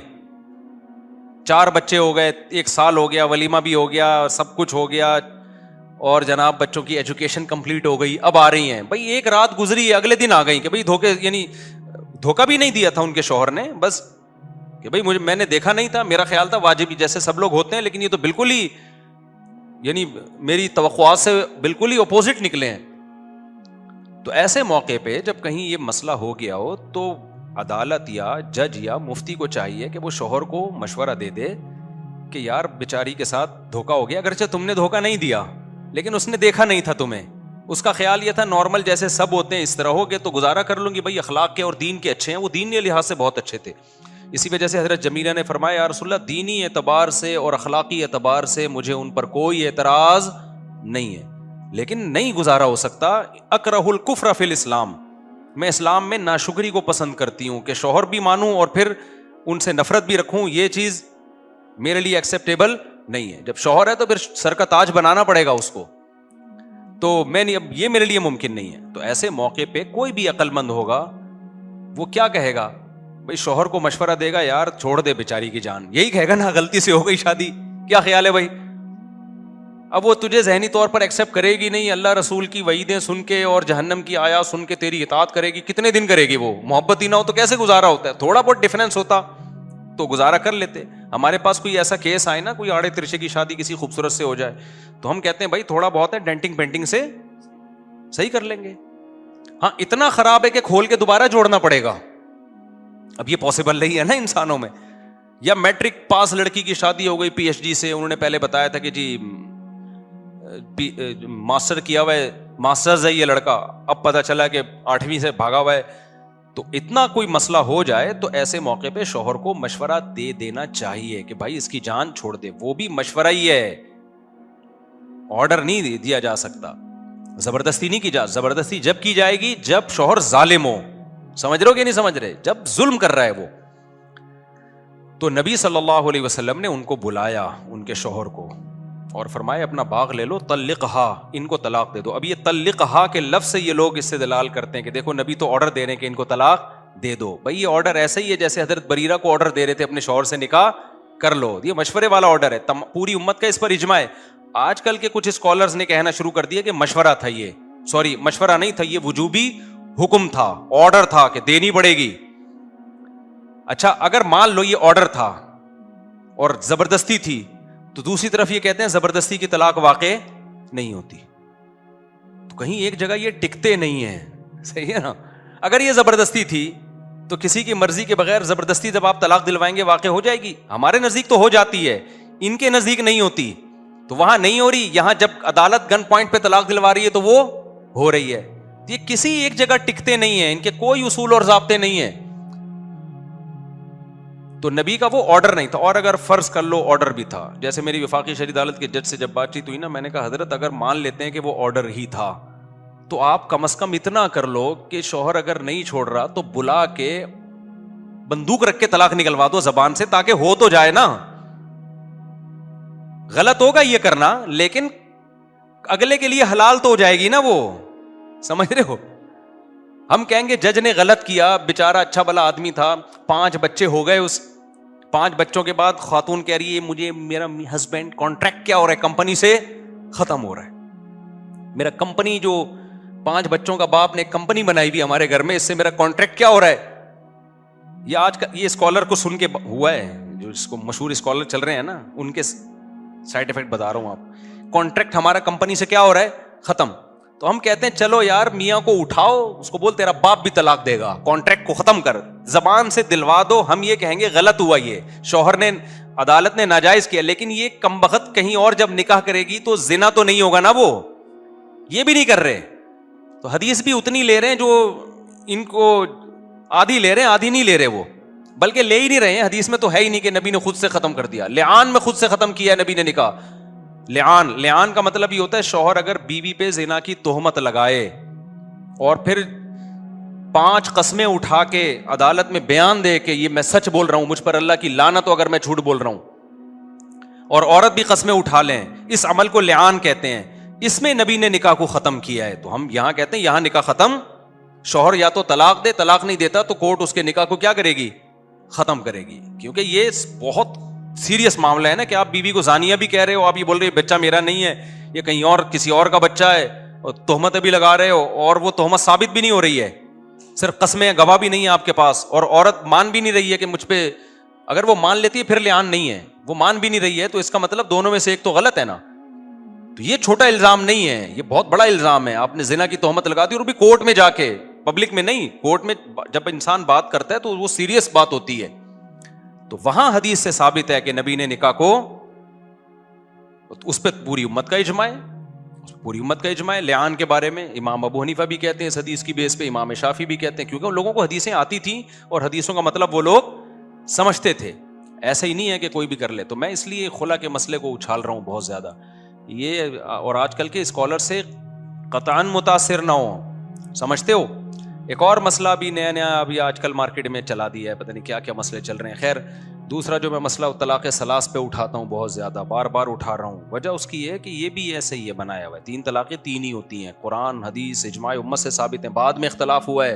4 بچے ہو گئے، 1 سال ہو گیا، ولیمہ بھی ہو گیا، سب کچھ ہو گیا، اور جناب بچوں کی ایجوکیشن کمپلیٹ ہو گئی، اب آ رہی ہیں. بھائی ایک رات گزری ہے، اگلے دن آ گئی کہ بھائی دھوکے، یعنی دھوکہ بھی نہیں دیا تھا ان کے شوہر نے، بس کہ بھائی میں نے دیکھا نہیں تھا، میرا خیال تھا واجبی جیسے سب لوگ ہوتے ہیں، لیکن یہ تو بالکل ہی یعنی میری توقعات سے بالکل ہی اپوزٹ نکلے ہیں. تو ایسے موقع پہ جب کہیں یہ مسئلہ ہو گیا ہو تو عدالت یا جج یا مفتی کو چاہیے کہ وہ شوہر کو مشورہ دے دے کہ یار بیچاری کے ساتھ دھوکہ ہو گیا، اگرچہ تم نے دھوکہ نہیں دیا لیکن اس نے دیکھا نہیں تھا تمہیں، اس کا خیال یہ تھا نارمل جیسے سب ہوتے ہیں اس طرح ہو گے تو گزارا کر لوں گی. بھائی اخلاق کے اور دین کے اچھے ہیں، وہ دین کے لحاظ سے بہت اچھے تھے. اسی وجہ سے حضرت جمیلہ نے فرمایا یا رسول اللہ، دینی اعتبار سے اور اخلاقی اعتبار سے مجھے ان پر کوئی اعتراض نہیں ہے، لیکن نہیں گزارا ہو سکتا. اکرہ الکفر فی الاسلام، میں اسلام میں ناشکری کو پسند کرتی ہوں کہ شوہر بھی مانوں اور پھر ان سے نفرت بھی رکھوں، یہ چیز میرے لیے ایکسیپٹیبل نہیں ہے. جب شوہر ہے تو پھر سر کا تاج بنانا پڑے گا اس کو، تو میں نہیں، اب یہ میرے لیے ممکن نہیں ہے. تو ایسے موقع پہ کوئی بھی عقل مند ہوگا وہ کیا کہے گا؟ بھائی شوہر کو مشورہ دے گا یار چھوڑ دے بیچاری کی جان، یہی کہے گا نا غلطی سے ہو گئی شادی، کیا خیال ہے بھائی؟ اب وہ تجھے ذہنی طور پر ایکسیپٹ کرے گی نہیں, اللہ رسول کی وعیدیں سن کے اور جہنم کی آیات سن کے تیری اطاعت کرے گی, کتنے دن کرے گی وہ؟ محبت ہی نہ ہو تو کیسے گزارا ہوتا ہے؟ تھوڑا بہت ڈفرینس ہوتا تو گزارا کر لیتے. ہمارے پاس کوئی ایسا کیس آئے نا, کوئی آڑے ترشے کی شادی کسی خوبصورت سے ہو جائے, تو ہم کہتے ہیں بھائی تھوڑا بہت ہے ڈینٹنگ پینٹنگ سے صحیح کر لیں گے. ہاں اتنا خراب ہے کہ کھول کے دوبارہ جوڑنا پڑے گا, اب یہ پاسبل نہیں ہے نا انسانوں میں. یا میٹرک پاس لڑکی کی شادی ہو گئی پی ایچ ڈی سے, انہوں نے پہلے بتایا تھا کہ جی ماسٹر کیا ہوا ہے, ماسٹرز ہے یہ لڑکا, اب پتہ چلا کہ 8ویں سے بھاگا ہوا ہے. تو اتنا کوئی مسئلہ ہو جائے تو ایسے موقع پہ شوہر کو مشورہ دے دینا چاہیے کہ بھائی اس کی جان چھوڑ دے. وہ بھی مشورہ ہی ہے, آرڈر نہیں دیا جا سکتا, زبردستی نہیں کی جا. زبردستی جب کی جائے گی جب شوہر ظالم ہو. سمجھ رہے ہو کہ نہیں سمجھ رہے؟ جب ظلم کر رہا ہے وہ. تو نبی صلی اللہ علیہ وسلم نے ان کو بلایا, ان کے شوہر کو, اور فرمایا اپنا باغ لے لو, طلقہا, ان کو طلاق دے دو. اب یہ طلقہا کے لفظ سے یہ لوگ اس سے دلال کرتے ہیں کہ دیکھو نبی تو آرڈر دے رہے ہیں کہ ان کو طلاق دے دو. بھائی یہ آرڈر ایسا ہی ہے جیسے حضرت بریرہ کو آرڈر دے رہے تھے اپنے شوہر سے نکاح کر لو. یہ مشورے والا آرڈر ہے, پوری امت کا اس پر اجماع ہے. آج کل کے کچھ اسکالرز نے کہنا شروع کر دیا کہ مشورہ تھا یہ, سوری مشورہ نہیں تھا, یہ وجوبی حکم تھا, آرڈر تھا کہ دینی پڑے گی. اچھا اگر مان لو یہ آرڈر تھا اور زبردستی تھی, تو دوسری طرف یہ کہتے ہیں زبردستی کی طلاق واقع نہیں ہوتی. تو کہیں ایک جگہ یہ ٹکتے نہیں ہیں, صحیح ہے نا. اگر یہ زبردستی تھی تو کسی کی مرضی کے بغیر زبردستی جب آپ طلاق دلوائیں گے واقع ہو جائے گی. ہمارے نزدیک تو ہو جاتی ہے, ان کے نزدیک نہیں ہوتی. تو وہاں نہیں ہو رہی, یہاں جب عدالت گن پوائنٹ پہ طلاق دلوا رہی ہے تو وہ ہو رہی ہے. یہ کسی ایک جگہ ٹکتے نہیں ہیں, ان کے کوئی اصول اور ضابطے نہیں ہیں. تو نبی کا وہ آرڈر نہیں تھا. اور اگر فرض کر لو آرڈر بھی تھا, جیسے میری وفاقی شرعی عدالت کے جج سے جب بات چیت ہوئی نا, میں نے کہا حضرت اگر مان لیتے ہیں کہ وہ آرڈر ہی تھا تو آپ کم از کم اتنا کر لو کہ شوہر اگر نہیں چھوڑ رہا تو بلا کے بندوق رکھ کے طلاق نکلوا دو زبان سے, تاکہ ہو تو جائے نا. غلط ہوگا یہ کرنا, لیکن اگلے کے لیے حلال تو ہو جائے گی نا وہ. سمجھ رہے ہو؟ ہم کہیں گے جج نے غلط کیا, بیچارہ اچھا بھلا آدمی تھا, 5 بچے ہو گئے, اس 5 بچوں کے بعد خاتون کہہ رہی ہے مجھے میرا ہسبینڈ کانٹریکٹ کیا ہو رہا ہے, کمپنی سے ختم ہو رہا ہے. میرا کمپنی جو 5 بچوں کا باپ نے ایک کمپنی بنائی ہوئی ہمارے گھر میں, اس سے میرا کانٹریکٹ کیا ہو رہا ہے. یہ آج کا یہ اسکالر کو سن کے ہوا ہے, جو اس کو مشہور اسکالر چل رہے ہیں نا, ان کے سائڈ افیکٹ بتا رہا ہوں آپ. کانٹریکٹ ہمارا کمپنی سے کیا ہو رہا ہے, ختم. تو ہم کہتے ہیں چلو یار میاں کو اٹھاؤ, اس کو بول تیرا باپ بھی طلاق دے گا, کانٹریکٹ کو ختم کر, زبان سے دلوا دو. ہم یہ کہیں گے غلط ہوا, یہ شوہر نے, عدالت نے ناجائز کیا, لیکن یہ کمبخت کہیں اور جب نکاح کرے گی تو زنا تو نہیں ہوگا نا, وہ یہ بھی نہیں کر رہے. تو حدیث بھی اتنی لے رہے ہیں جو ان کو آدھی لے رہے ہیں, آدھی نہیں لے رہے وہ, بلکہ لے ہی نہیں رہے ہیں. حدیث میں تو ہے ہی نہیں کہ نبی نے خود سے ختم کر دیا. لعان میں خود سے ختم کیا نبی نے نکاح. لعان کا مطلب یہ ہوتا ہے شوہر اگر بیوی پہ زنا کی تہمت لگائے اور پھر 5 قسمیں اٹھا کے عدالت میں بیان دے کہ یہ میں سچ بول رہا ہوں, مجھ پر اللہ کی لعنت ہو اگر میں جھوٹ بول رہا ہوں, اور عورت بھی قسمیں اٹھا لیں, اس عمل کو لعان کہتے ہیں. اس میں نبی نے نکاح کو ختم کیا ہے. تو ہم یہاں کہتے ہیں یہاں نکاح ختم. شوہر یا تو طلاق دے, طلاق نہیں دیتا تو کورٹ اس کے نکاح کو کیا کرے گی, ختم کرے گی. کیونکہ یہ بہت سیریس معاملہ ہے نا, کہ آپ بیوی کو زانیہ بھی کہہ رہے ہو, آپ یہ بول رہے ہو بچہ میرا نہیں ہے, یہ کہیں اور کسی اور کا بچہ ہے, اور تہمت بھی لگا رہے ہو, اور وہ تہمت ثابت بھی نہیں ہو رہی ہے, صرف قسمیں گواہ بھی نہیں ہے آپ کے پاس, اور عورت مان بھی نہیں رہی ہے کہ مجھ پہ, اگر وہ مان لیتی ہے پھر لعان نہیں ہے, وہ مان بھی نہیں رہی ہے, تو اس کا مطلب دونوں میں سے ایک تو غلط ہے نا. تو یہ چھوٹا الزام نہیں ہے, یہ بہت بڑا الزام ہے. آپ نے زنا کی تہمت لگا دی, اور بھی کورٹ میں جا کے, پبلک میں نہیں, کورٹ میں جب انسان بات کرتا ہے تو وہ سیریس بات ہوتی ہے. تو وہاں حدیث سے ثابت ہے کہ نبی نے نکاح کو, اس پہ پوری امت کا اجماع ہے, پوری امت کا اجماع ہے. لعان کے بارے میں امام ابو حنیفہ بھی کہتے ہیں اس حدیث کی بیس پہ, امام شافعی بھی کہتے ہیں, کیونکہ ان لوگوں کو حدیثیں آتی تھیں اور حدیثوں کا مطلب وہ لوگ سمجھتے تھے. ایسا ہی نہیں ہے کہ کوئی بھی کر لے. تو میں اس لیے خلا کے مسئلے کو اچھال رہا ہوں بہت زیادہ یہ, اور آج کل کے اسکالر سے قطعاً متاثر نہ ہو, سمجھتے ہو. ایک اور مسئلہ بھی نیا ابھی آج کل مارکیٹ میں چلا دیا ہے, پتہ نہیں کیا کیا مسئلے چل رہے ہیں. خیر, دوسرا جو میں مسئلہ طلاق ثلاث پہ اٹھاتا ہوں بہت زیادہ, بار بار اٹھا رہا ہوں, وجہ اس کی یہ ہے کہ یہ بھی ایسے ہی ہے بنایا ہوا ہے. 3 طلاقیں 3 ہی ہوتی ہیں, قرآن حدیث اجماع امت سے ثابت ہیں. بعد میں اختلاف ہوا ہے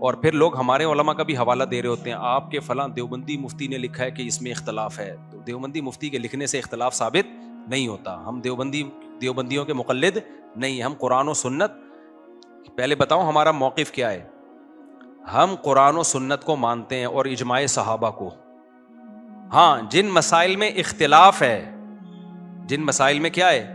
اور پھر لوگ ہمارے علماء کا بھی حوالہ دے رہے ہوتے ہیں, آپ کے فلاں دیوبندی مفتی نے لکھا ہے کہ اس میں اختلاف ہے. تو دیوبندی مفتی کے لکھنے سے اختلاف ثابت نہیں ہوتا. ہم دیوبندیوں کے مقلد نہیں, ہم قرآن و سنت. پہلے بتاؤں ہمارا موقف کیا ہے. ہم قرآن و سنت کو مانتے ہیں اور اجماع صحابہ کو. ہاں, جن مسائل میں اختلاف ہے, جن مسائل میں کیا ہے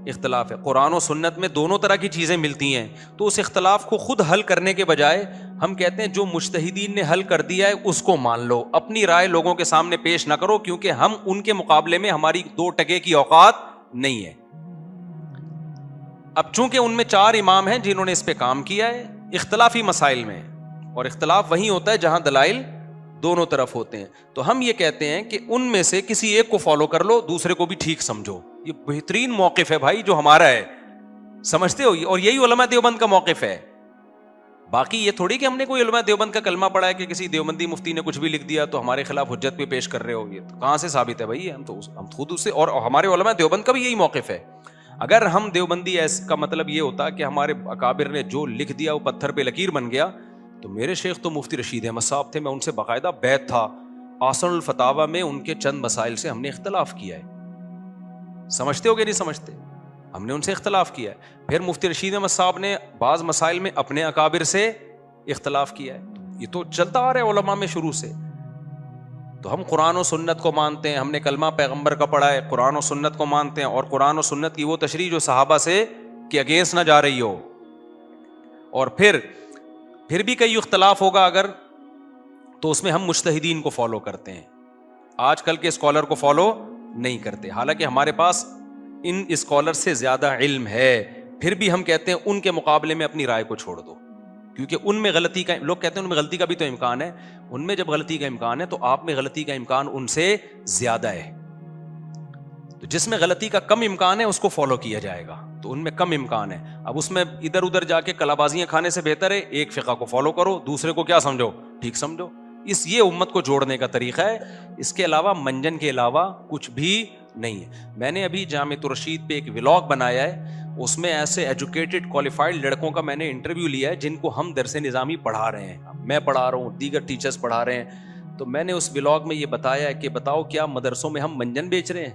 اختلاف ہے, قرآن و سنت میں دونوں طرح کی چیزیں ملتی ہیں, تو اس اختلاف کو خود حل کرنے کے بجائے ہم کہتے ہیں جو مجتہدین نے حل کر دیا ہے اس کو مان لو, اپنی رائے لوگوں کے سامنے پیش نہ کرو, کیونکہ ہم ان کے مقابلے میں ہماری 2 ٹکے کی اوقات نہیں ہے. اب چونکہ ان میں 4 امام ہیں جنہوں نے اس پہ کام کیا ہے اختلافی مسائل میں, اور اختلاف وہیں ہوتا ہے جہاں دلائل دونوں طرف ہوتے ہیں, تو ہم یہ کہتے ہیں کہ ان میں سے کسی ایک کو فالو کر لو, دوسرے کو بھی ٹھیک سمجھو. یہ بہترین موقف ہے بھائی جو ہمارا ہے, سمجھتے ہو, اور یہی علماء دیوبند کا موقف ہے. باقی یہ تھوڑی کہ ہم نے کوئی علماء دیوبند کا کلمہ پڑھا ہے کہ کسی دیوبندی مفتی نے کچھ بھی لکھ دیا تو ہمارے خلاف حجت پہ پیش کر رہے ہو. یہ تو کہاں سے ثابت ہے بھائی, ہم خود اس سے, اور ہمارے علماء دیوبند کا بھی یہی موقف ہے. اگر ہم دیوبندی کا مطلب یہ ہوتا کہ ہمارے اکابر نے جو لکھ دیا وہ پتھر پہ لکیر بن گیا, تو میرے شیخ تو مفتی رشید احمد صاحب تھے, میں ان سے باقاعدہ بیعت تھا, آسن الفتاوی میں ان کے چند مسائل سے ہم نے اختلاف کیا ہے. سمجھتے ہو کہ نہیں سمجھتے, ہم نے ان سے اختلاف کیا ہے. پھر مفتی رشید احمد صاحب نے بعض مسائل میں اپنے اکابر سے اختلاف کیا ہے. یہ تو چلتا آ رہا ہے علماء میں شروع سے. تو ہم قرآن و سنت کو مانتے ہیں, ہم نے کلمہ پیغمبر کا پڑھا ہے, قرآن و سنت کو مانتے ہیں, اور قرآن و سنت کی وہ تشریح جو صحابہ سے کہ اگینسٹ نہ جا رہی ہو. اور پھر بھی کئی اختلاف ہوگا اگر, تو اس میں ہم مجتہدین کو فالو کرتے ہیں, آج کل کے اسکالر کو فالو نہیں کرتے. حالانکہ ہمارے پاس ان اسکالر سے زیادہ علم ہے, پھر بھی ہم کہتے ہیں ان کے مقابلے میں اپنی رائے کو چھوڑ دو, کیونکہ ان میں غلطی کا, لوگ کہتے ہیں ان میں غلطی کا بھی تو امکان ہے. ان میں جب غلطی کا امکان ہے تو آپ میں غلطی کا امکان ان سے زیادہ ہے. تو جس میں غلطی کا کم امکان ہے اس کو فالو کیا جائے گا, تو ان میں کم امکان ہے. اب اس میں ادھر ادھر جا کے کلابازیاں کھانے سے بہتر ہے ایک فقہ کو فالو کرو, دوسرے کو کیا سمجھو, ٹھیک سمجھو. یہ امت کو جوڑنے کا طریقہ ہے, اس کے علاوہ منجن کے علاوہ کچھ بھی نہیں ہے. میں نے ابھی جامعۃ الرشید پہ ایک ولاگ بنایا ہے, اس میں ایسے ایجوکیٹڈ کوالیفائڈ لڑکوں کا میں نے انٹرویو لیا ہے جن کو ہم درس نظامی پڑھا رہے ہیں, میں پڑھا رہا ہوں, دیگر ٹیچرز پڑھا رہے ہیں. تو میں نے اس ولاگ میں یہ بتایا ہے کہ بتاؤ کیا مدرسوں میں ہم منجن بیچ رہے ہیں؟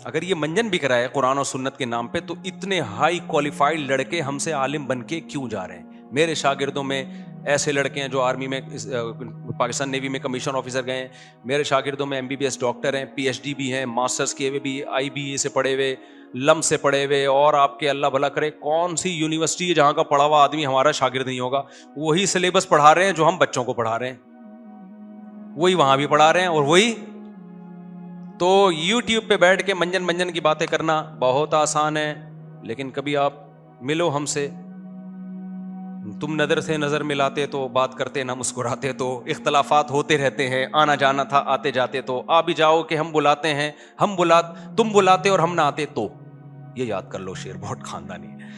اگر یہ منجن بک رہا ہے قرآن و سنت کے نام پہ, تو اتنے ہائی کوالیفائڈ لڑکے ہم سے عالم بن کے کیوں جا رہے ہیں؟ میرے شاگردوں میں ایسے لڑکے ہیں جو آرمی میں, پاکستان نیوی میں کمیشن آفیسر گئے ہیں. میرے شاگردوں میں MBBS ڈاکٹر ہیں, PhD بھی ہیں, ماسٹرز کیے ہوئے بھی, IBA سے پڑھے ہوئے, لم سے پڑھے ہوئے, اور آپ کے اللہ بھلا کرے کون سی یونیورسٹی ہے جہاں کا پڑھا ہوا آدمی ہمارا شاگرد نہیں ہوگا. وہی سلیبس پڑھا رہے ہیں جو ہم بچوں کو پڑھا رہے ہیں, وہی وہاں بھی پڑھا رہے ہیں, اور وہی. تو YouTube پہ بیٹھ کے منجن کی باتیں کرنا بہت آسان ہے, لیکن کبھی آپ ملو ہم سے, تم نظر سے نظر ملاتے تو بات کرتے نہ مسکراتے, تو اختلافات ہوتے رہتے ہیں, آنا جانا تھا, آتے جاتے تو آ بھی جاؤ کہ ہم بلاتے ہیں, تم بلاتے اور ہم نہ آتے تو. یہ یاد کر لو, شعر بہت خاندانی ہے.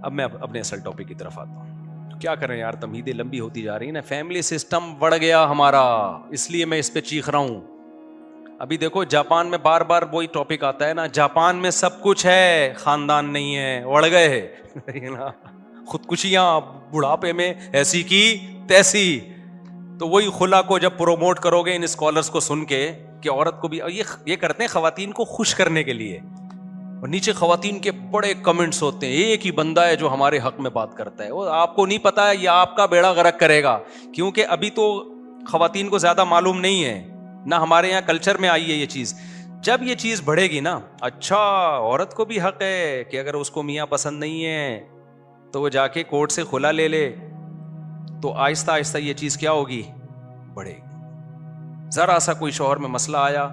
اب میں اپنے اصل ٹاپک کی طرف آتا ہوں. کیا کریں یار, تمہیدیں لمبی ہوتی جا رہی ہیں نا, فیملی سسٹم بڑھ گیا ہمارا, اس لیے میں اس پہ چیخ رہا ہوں. ابھی دیکھو جاپان میں بار بار وہی ٹاپک آتا ہے نا, جاپان میں سب کچھ ہے, خاندان نہیں ہے, اڑ گئے خودکشیاں بڑھاپے میں ایسی کی تیسی. تو وہی خلا کو جب پروموٹ کرو گے ان اسکالرس کو سن کے کہ عورت کو بھی, یہ کرتے ہیں خواتین کو خوش کرنے کے لیے, اور نیچے خواتین کے بڑے کمنٹس ہوتے ہیں, ایک ہی بندہ ہے جو ہمارے حق میں بات کرتا ہے, وہ آپ کو نہیں پتا ہے, یہ آپ کا بیڑا غرق کرے گا, کیونکہ ابھی تو خواتین کو زیادہ معلوم نہیں ہے, نہ ہمارے یہاں کلچر میں آئی ہے یہ چیز. جب یہ چیز بڑھے گی نا, اچھا عورت کو بھی حق ہے کہ اگر اس کو میاں پسند نہیں ہے تو وہ جا کے کورٹ سے خلا لے لے, تو آہستہ آہستہ یہ چیز کیا ہوگی, بڑھے گی. ذرا سا کوئی شوہر میں مسئلہ آیا,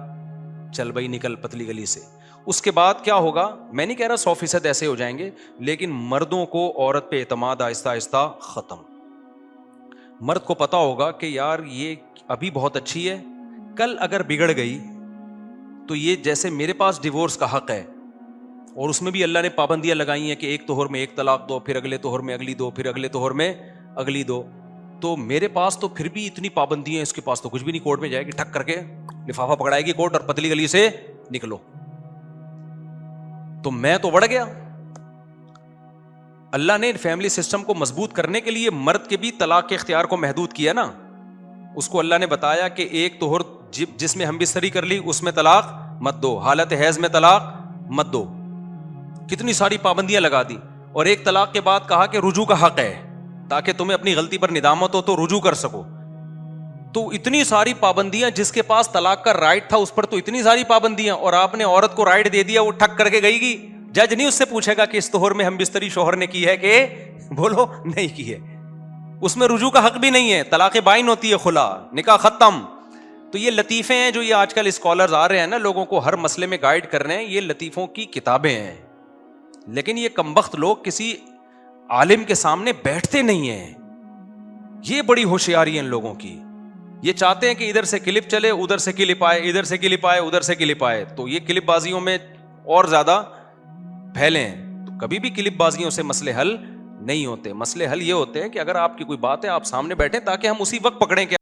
چل بھائی نکل پتلی گلی سے. اس کے بعد کیا ہوگا, میں نہیں کہہ رہا 100% ایسے ہو جائیں گے, لیکن مردوں کو عورت پہ اعتماد آہستہ آہستہ ختم. مرد کو پتا ہوگا کہ یار یہ ابھی بہت اچھی ہے, کل اگر بگڑ گئی تو یہ جیسے میرے پاس ڈیورس کا حق ہے, اور اس میں بھی اللہ نے پابندیاں لگائی ہیں کہ ایک توہر میں ایک طلاق دو, پھر اگلے توہر میں اگلی دو, پھر اگلے توہر میں اگلی دو. تو میرے پاس تو پھر بھی اتنی پابندیاں ہیں, اس کے پاس تو کچھ بھی نہیں, کورٹ میں جائے گی ٹھک کر کے لفافہ پکڑائے گی کورٹ اور پتلی گلی سے نکلو. تو میں تو بڑھ گیا. اللہ نے فیملی سسٹم کو مضبوط کرنے کے لیے مرد کے بھی طلاق کے اختیار کو محدود کیا نا. اس کو اللہ نے بتایا کہ ایک طہر جس میں ہم بستری کر لی اس میں طلاق مت دو, حالت حیض میں طلاق مت دو. کتنی ساری پابندیاں لگا دی. اور ایک طلاق کے بعد کہا کہ رجوع کا حق ہے تاکہ تمہیں اپنی غلطی پر ندامت ہو تو رجوع کر سکو. تو اتنی ساری پابندیاں, جس کے پاس طلاق کا رائٹ تھا اس پر تو اتنی ساری پابندیاں, اور آپ نے عورت کو رائٹ دے دیا, وہ ٹھک کر کے گئی گی. جج نہیں اس سے پوچھے گا کہ اس طہر میں ہم بستری شوہر نے کی ہے کہ بولو نہیں کی ہے. اس میں رجوع کا حق بھی نہیں ہے, طلاق بائن ہوتی ہے, خلا, نکاح ختم. تو یہ لطیفے ہیں جو یہ آج کل اسکالرز آ رہے ہیں نا لوگوں کو ہر مسئلے میں گائیڈ کر رہے ہیں, یہ لطیفوں کی کتابیں ہیں. لیکن یہ کمبخت لوگ کسی عالم کے سامنے بیٹھتے نہیں ہیں. یہ بڑی ہوشیاری ہے ان لوگوں کی. یہ چاہتے ہیں کہ ادھر سے کلپ چلے, ادھر سے کلپ آئے, ادھر سے کلپ آئے, ادھر سے کلپ آئے, تو یہ کلپ بازیوں میں اور زیادہ پھیلیں. تو کبھی بھی کلپ بازیوں سے مسئلے حل نہیں ہوتے. مسئلے حل یہ ہوتے ہیں کہ اگر آپ کی کوئی بات ہے آپ سامنے بیٹھیں تاکہ ہم اسی وقت پکڑیں کہ